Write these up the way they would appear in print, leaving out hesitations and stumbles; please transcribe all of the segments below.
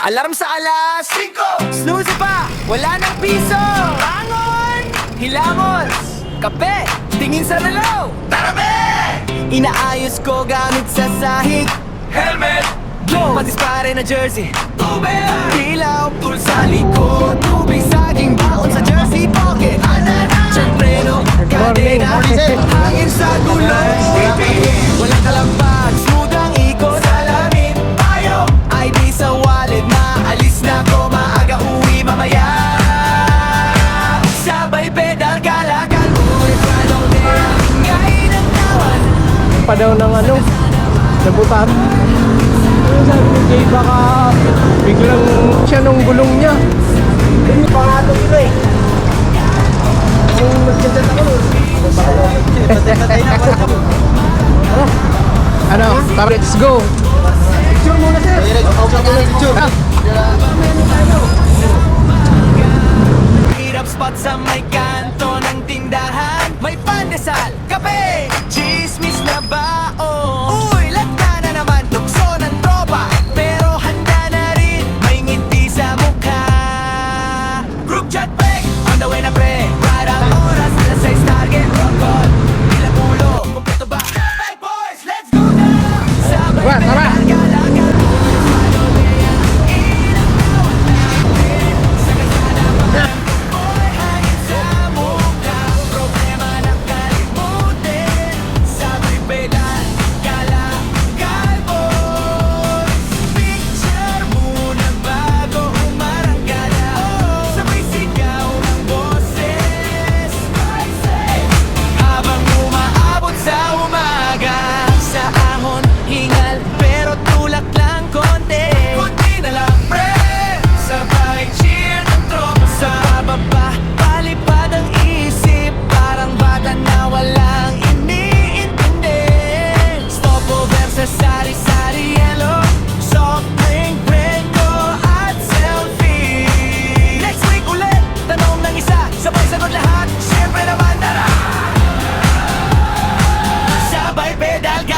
Alarm sa alas 5. Snooze pa, wala nang piso. Bangon, hilamos, kape, tingin sa relo. Tarabe! Inaayos ko gamit sa sahig. Helmet, glow, patis pare na jersey. Tubig, dilaw, tool sa likod. Tubig, saging, baon sa jersey pocket. Check preno, kadena, hangin sa gulong. Walang kalambag, smooth ang ikot. Salamin, payo, ID sa wallet. Maalis na ko, maaga uwi mamaya. Sabay pedal, kalakal, uwi pa daw din. Ngayon ang tawan Pa daw ng ano, nabutan. Ano sabi ni Jay, baka biglang siya nung gulong niya. Hindi pa nga ito ito eh. Yung magkagad ako nun. Ano? Tara, let's go. Picture muna sir. Picture. hirap spot sa may kanto ng tindahan. May pandesal, kape, chismis na bao. Uy, lata na naman, tukso ng tropa. Pero handa na rin, may ngiti sa mukha. Group chat break, on the way na pre. Right ang oras, alas 6 target, rock on. Ilang ulo, kumpleto ba? Hey boys, let's go na! Sabay Tara, tara.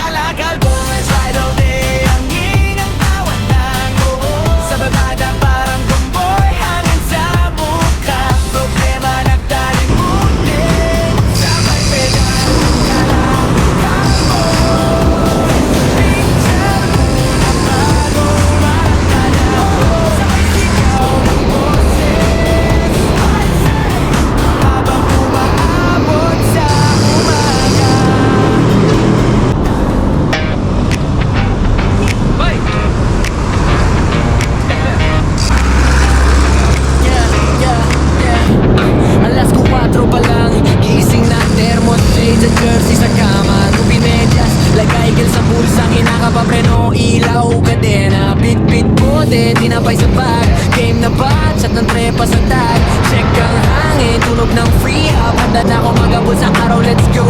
galakal. Tinapay sa bag, game na ba? Chat ng trepa sa tag. Check ang hangin, tunog ng free up. Handa na ako magabot sa araw, let's go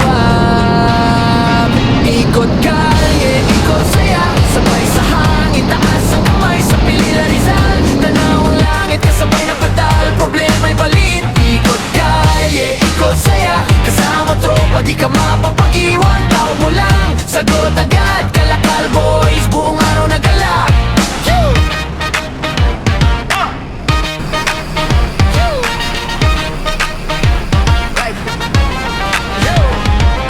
up. Ikot kalye, ikot saya. Sabay sa hangin, taas ang kamay sa Pilila Rizal. Tanaw ang langit, kasabay na pedal. Problema'y balit. Ikot kalye, ikot saya. Kasama tropa, di ka mapapag-iwan. Tawag mo lang, sagot agad. Kalakal boys, buong araw na galak.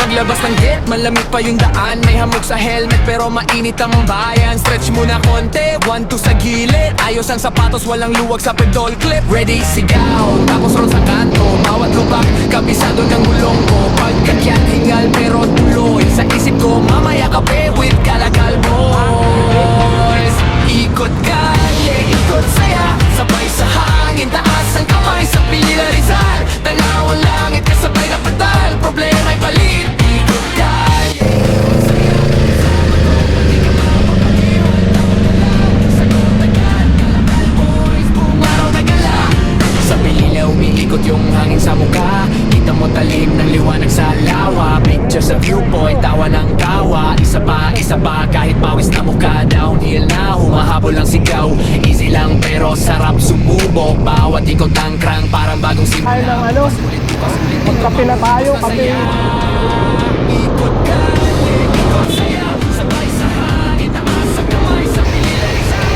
Paglabas ng gate, malamig pa yung daan. May hamog sa helmet pero mainit ang bayan. Stretch muna konti, 1-2 sa gilid. Ayos ang sapatos, walang luwag sa pedal clip. Ready, sigaw, tapos roll sa kanto. Bawat lubak, kabisado ng gulong ko. Pagkakyan, hingal pero tuloy. Sa isip ko, mamaya kape with Kalakal boys. Ikot kalye, ikot saya. Sabay sa hangin, taas ang kamay sa Pilila Rizal. Tanaw ang langit, kasabay na pedal. Problema'y palit. Ikot kalye, ikot saya. Di ka mapapag-iwan. Sagot agad, Kalakal boys. Buong araw na gala. Sa Pilila umiikot yung hangin sa mukha. Kita mo talim ng liwanag sa lawa. Picture sa viewpoint, tawa ng tawa. Isa pa, kahit pawis na mukha. Downhill na, humahabol ang sigaw. Easy lang pero sarap sumubok. Bawat ikot ang crank, parang bagong simula. Ay ng ano, magkape na tayo, kape. Ikot ka, ikot saya. Sabay sa hangin, taas ang kamay sa Pilila Rizal.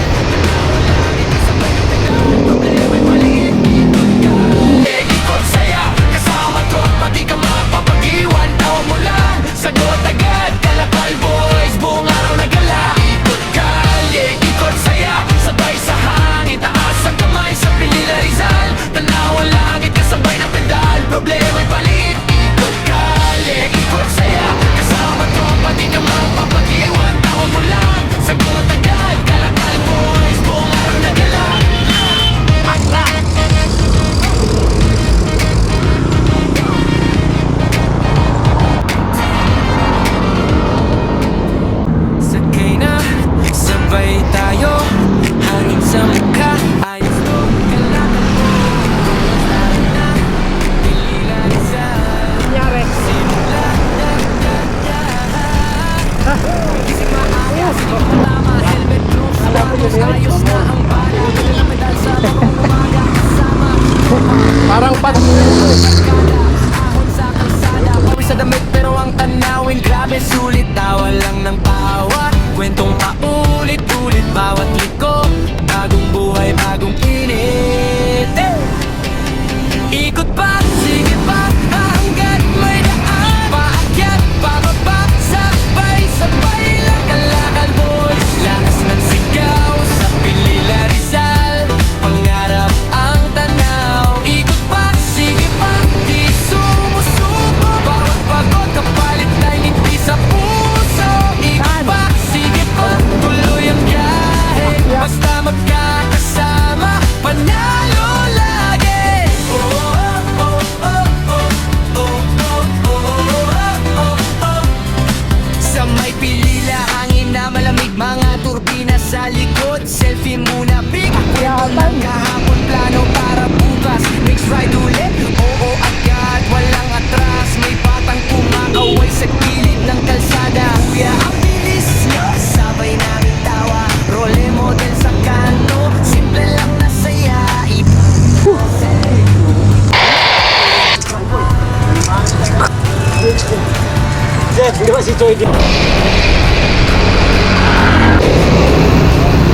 si Joy din.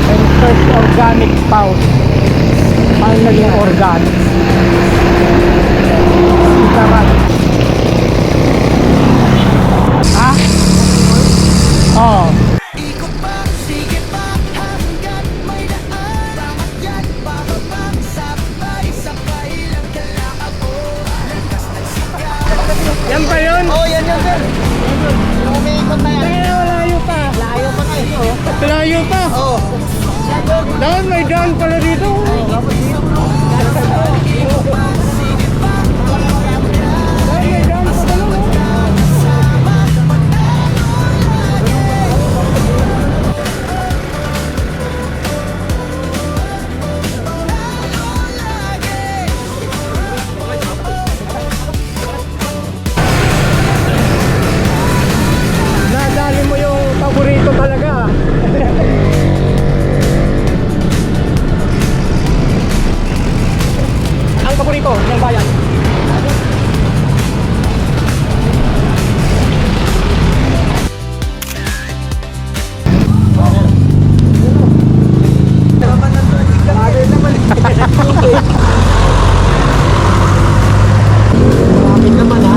And first organic pouch. Paano naging organic? Sitaran. Ha? Oo. Ikot pa, sige pa, hanggat may daan. Pamakyat, pababang, sabay-sabay lang kalakabo. Lakas ng sigaw. Yan ba yun? Oh, yan yun, sir. Yung umiikot na yan. Kaya malayo pa. Layo pa kayo. Oh. Malayo pa. Oh. Dapat may daan pala dito. Nadali mo yung paborito talaga. Ang paborito ng bayan. Malapit naman, ha?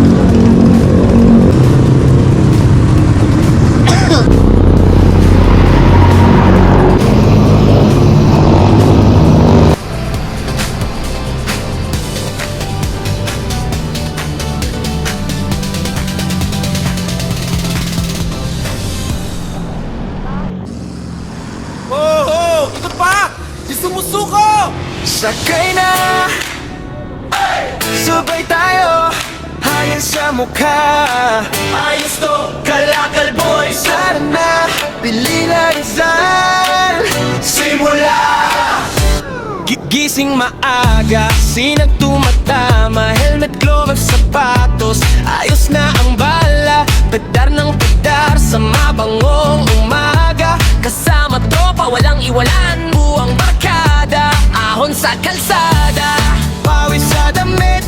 Oh, ikot pa! Di sumusuko! Sakay na! Sabay tayo! Hangin sa mukha! Ayos to! Kalakal boys! Tara na! Pili na rizal! Simula! Gising maaga, sinag tumatama. Helmet, glove, sapatos. Ayos na ang bala. Pedar ng pedar sa mabangong umaga. Kasama tropa, walang iwalan. Buwang barkada, ahon sa kalsada. Pawis sa damit,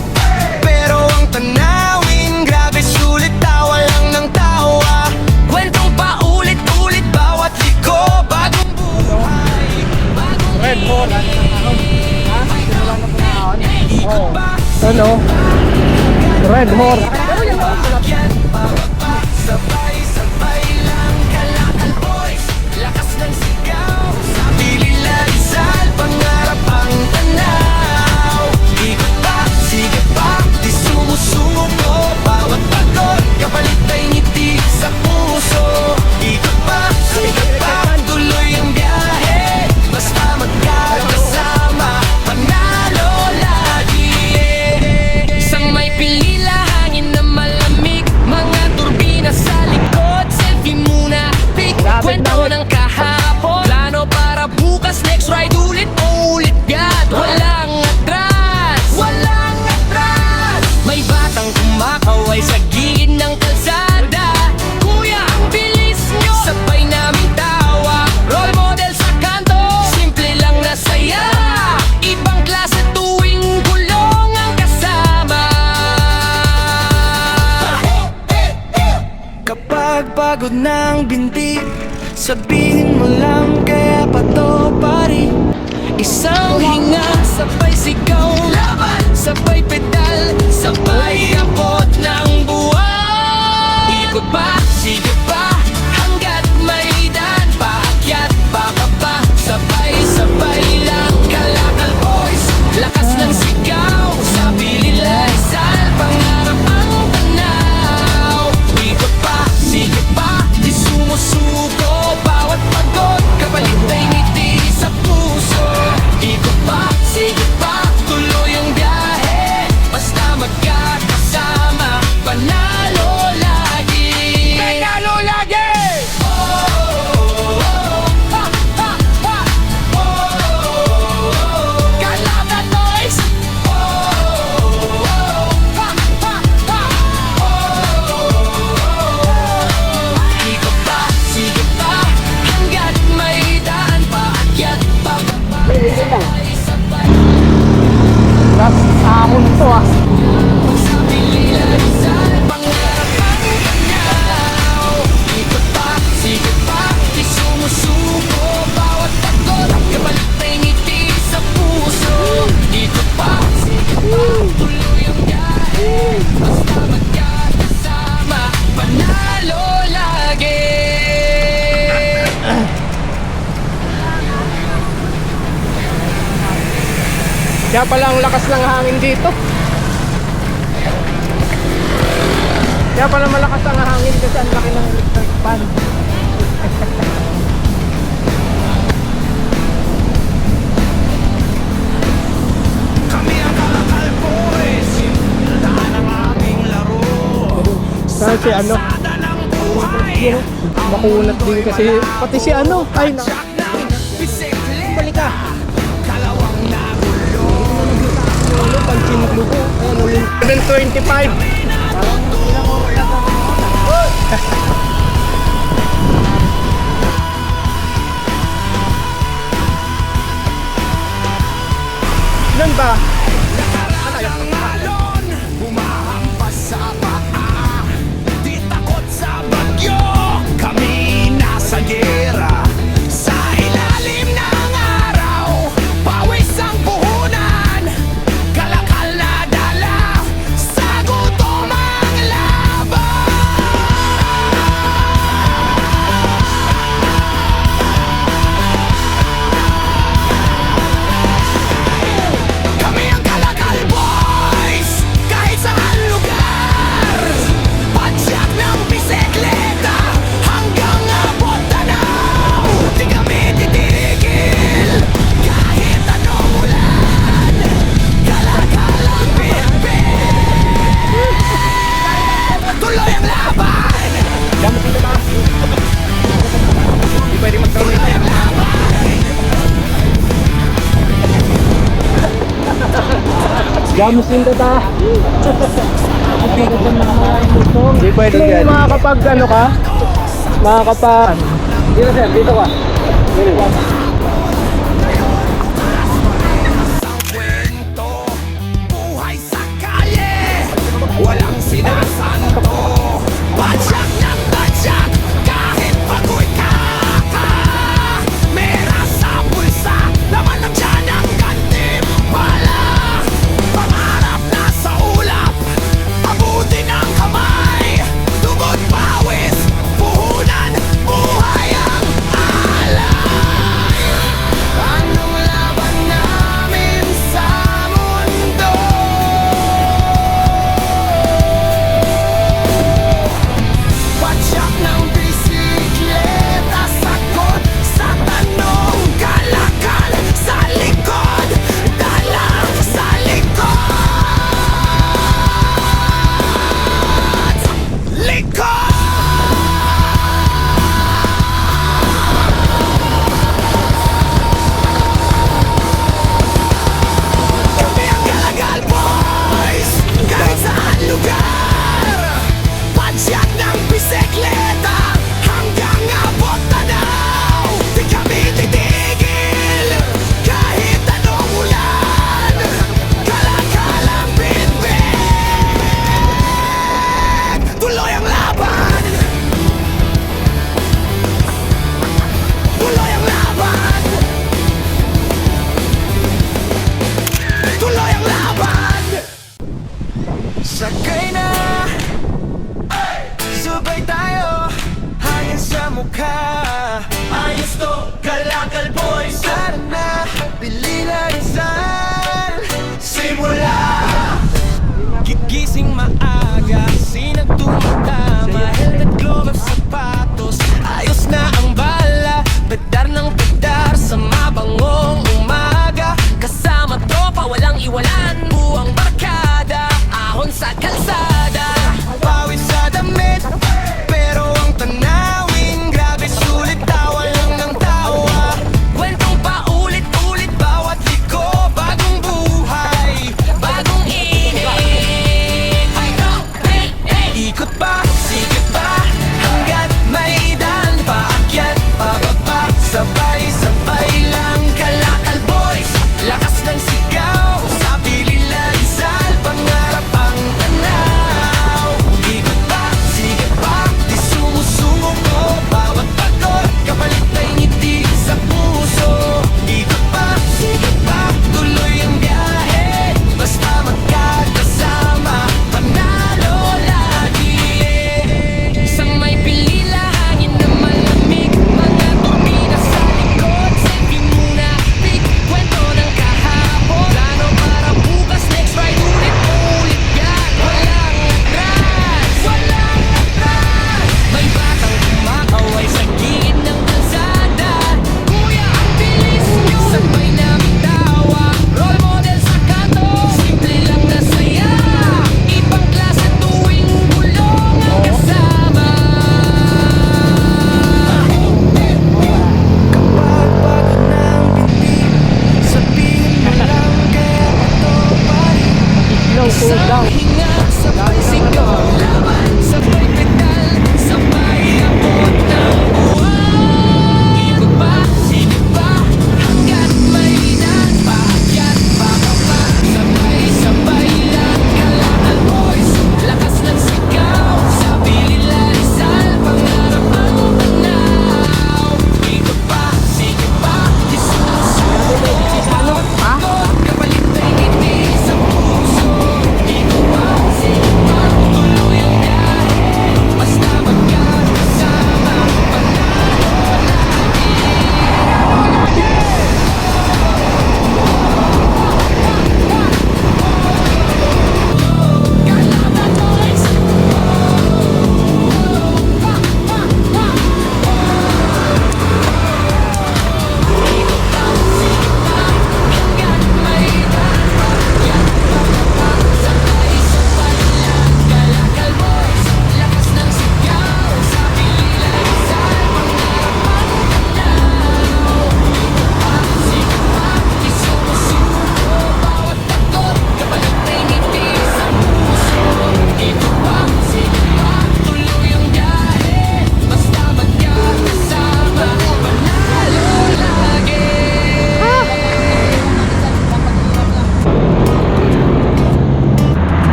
pero ang tanawin grabe sulit, tawa lang ng tawa. Kwentong paulit-ulit, bawat liko. Bagong buhay, bagong Red Bull. ikot pa. Ano? Red Horse. Sabay-sabay lang kalakal boys. Lakas ng sigaw sa Pilila Rizal, pangarap ang tanaw. Ikot pa, sige pa, di sumusuko. Bawat pagod, kapalit ay ngiti sa puso. Ikot pa, sige pa, tuloy ang biyahe. Basta magkakasama, panalo lagi. Isang may pilila, hangin na malamig. Mga turbina sa likod, selfie muna. Pick, kwento ng kahapon. Plano para bukas, next ride ulit, ulit God. Walang atras, walang atras. May batang kumakaway sa gilid ng kalsada. Kuya, ang bilis nyo, sabay namin tawa. Role model sa kanto, simple lang na saya. Ibang klase tuwing gulong ang kasama. Kapag pagod ng binti, sabihin mo lang, kaya pa to pari. Isang hinga, sabay sigaw, laban, sabay pedal, sabay abot ng buwan. Ikot pa, sige pa, hanggat may daan. Paakyat, bababa, sabay-sabay lang kalakal boys. Lakas ng sigaw sa Pilila Rizal, pangarap ang tanaw. Ikot pa, sige pa, di sumusuko. Bawat pagod, kapalit ay ngiti sa puso. Ikot pa, sige pa, tuloy ang biyahe. Basta magkakasama, panalo lagi. Panalo lagi! Oh, oh, oh, ha, ha, ha. Oh, oh, oh, Kalakal boys! Oh, oh, oh, ha, ha, ha. Oh, oh, oh. Ikot pa, sige pa, hanggat may daan. Paakyat, bababa, sabay-sabay. Ras ahon to ah. Sa Pilila Rizal, pangarap ang tanaw. Kaya pala ang lakas ng hangin dito. Kaya pala malakas ang hangin kasi ang laki ng electric fan. Kami ang Kalakal Boys, tindahan ang aming laro. Saan si ano? Sada ng buhay, Makunat din kasi. Pati si ano. Ay na. Jack ng bisikleta. Balika. Dalawang nagulo. Ano? Pansinlugo. 725. Ilan ba? Ang alon, humahampas sa paa. Di takot sa bagyo, kami nasa gera. Sa ilalim ng araw, pawis ang puhunan. Kalakal na dala, sa gutom ang laban. Kami ang Kalakal Boys, kahit saan lugar. Padyak ng bisikleta, hanggang abot tanaw. Di kami titigil, kahit anong ulan. Kalakal ang bitbit, tuloy ang laban. Hindi pwede magkaroon Tuloy ang laban. Gamos din ta. Hindi pwede yan. Makakapag ano ka? Makakapag... Dito sir, dito ka. Ang kwento, buhay sa kalye, walang sinasanto. Badyak ng badyak, kahit pagod ka. Mera sa bulsa, laman ng tiyan ang gantimpala. Pangarap na sa ulap, abutin ang kamay. Dugo't pawis, puhunan, buhay ang alay.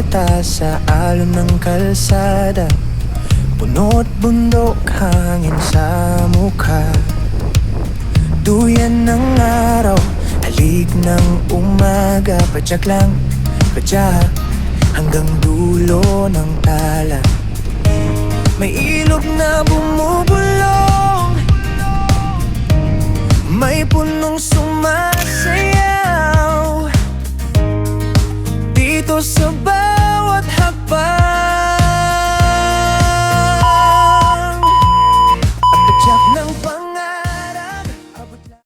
bisikleta sa alon ng kalsada, puno't bundok, hangin sa mukha. Duyan ng araw, halik ng umaga, padyak lang, padyak, hanggang dulo ng tala. May ilog na bumubulong, may punong suma